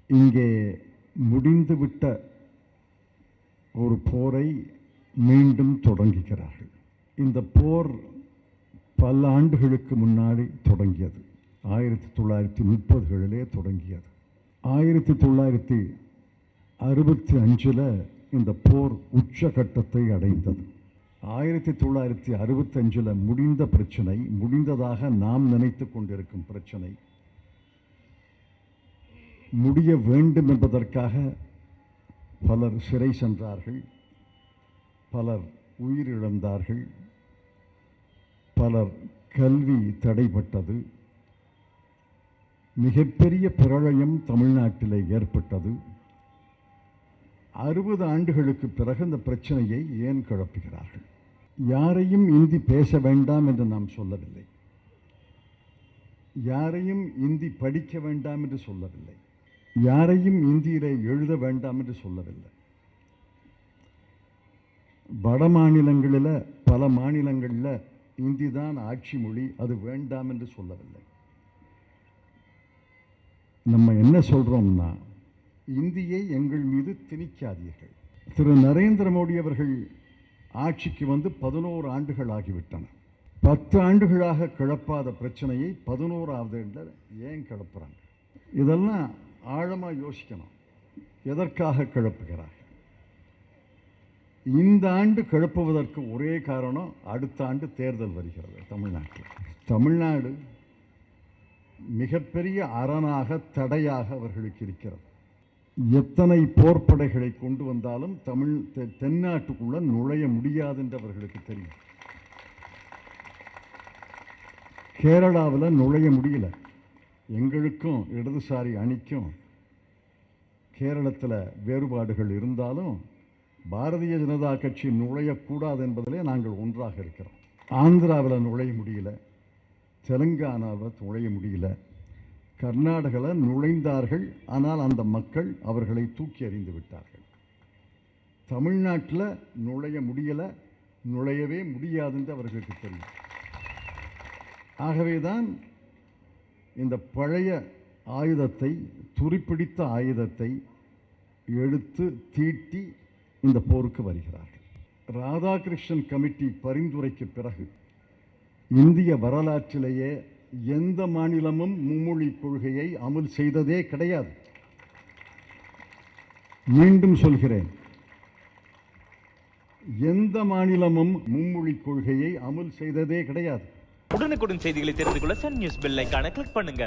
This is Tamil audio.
இங்கே முடிந்துவிட்ட ஒரு போரை மீண்டும் தொடங்குகிறார்கள். இந்த போர் பல ஆண்டுகளுக்கு முன்னாடி தொடங்கியது. 1930களிலே தொடங்கியது. 1965 இந்த போர் உச்சகட்டத்தை அடைந்தது. 1965 முடிந்த பிரச்சனை, முடிந்ததாக நாம் நினைத்து கொண்டிருக்கும் பிரச்சனை முடிய வேண்டும் என்பதற்காக பலர் சிறை சென்றார்கள், பலர் உயிரிழந்தார்கள், பலர் கல்வி தடைப்பட்டது, மிகப்பெரிய பிரளயம் தமிழ்நாட்டிலே ஏற்பட்டது. 60 ஆண்டுகளுக்கு பிறகு இந்த பிரச்சனையை ஏன் குழப்புகிறார்கள்? யாரையும் இந்தி பேச வேண்டாம் என்று நாம் சொல்லவில்லை, யாரையும் இந்தி படிக்க வேண்டாம் என்று சொல்லவில்லை, யாரையும் இந்தியிலே எழுத வேண்டாம் என்று சொல்லவில்லை. வட மாநிலங்களில் பல மாநிலங்களில் இந்தி தான் ஆட்சி மொழி, அது வேண்டாம் என்று சொல்லவில்லை. நம்ம என்ன சொல்றோம்னா, இந்தியை எங்கள் மீது திணிக்காதீர்கள். திரு நரேந்திர மோடி அவர்கள் ஆட்சிக்கு வந்து 11 ஆண்டுகள் ஆகிவிட்டன. 10 ஆண்டுகளாக கிளப்பாத பிரச்சனையை 11வது ஏன் கிளப்புறாங்க? இதெல்லாம் ஆழமா யோசிக்கணும். எதற்காக கிளப்புகிறார்? இந்த ஆண்டு கிளப்புவதற்கு ஒரே காரணம், அடுத்த ஆண்டு தேர்தல் வருகிறது தமிழ்நாட்டில். தமிழ்நாடு மிகப்பெரிய அரணாக, தடையாக அவர்களுக்கு இருக்கிறது. எத்தனை போர்ப்படைகளை கொண்டு வந்தாலும் தென்னாட்டுக்குள்ள நுழைய முடியாது என்று அவர்களுக்கு தெரியும். கேரளாவில் நுழைய முடியல. எங்களுக்கும் இடதுசாரி அணிக்கும் கேரளத்தில் வேறுபாடுகள் இருந்தாலும் பாரதிய ஜனதா கட்சி நுழையக்கூடாது என்பதிலே நாங்கள் ஒன்றாக இருக்கிறோம். ஆந்திராவில் நுழைய முடியல, தெலுங்கானாவில் நுழைய முடியல, கர்நாடகாவில் நுழைந்தார்கள், ஆனால் அந்த மக்கள் அவர்களை தூக்கி எறிந்து விட்டார்கள். தமிழ்நாட்டில் நுழைய முடியல, நுழையவே முடியாது என்று அவர்களுக்கு தெரியும். ஆகவேதான் இந்த பழைய ஆயுதத்தை, துருப்பிடித்த ஆயுதத்தை எடுத்து தீட்டி இந்த போருக்கு வருகிறார்கள். ராதாகிருஷ்ணன் கமிட்டி பரிந்துரைக்கு பிறகு இந்திய வரலாற்றிலேயே எந்த மாநிலமும் மும்மொழி கொள்கையை அமல் செய்ததே கிடையாது. மீண்டும் சொல்கிறேன், எந்த மாநிலமும் மும்மொழி கொள்கையை அமல் செய்ததே கிடையாது. உடனுக்குடன் செய்திகளை தெரிந்து கொள்ள சன் நியூஸ் பெல் ஐகானை கிளிக் பண்ணுங்க.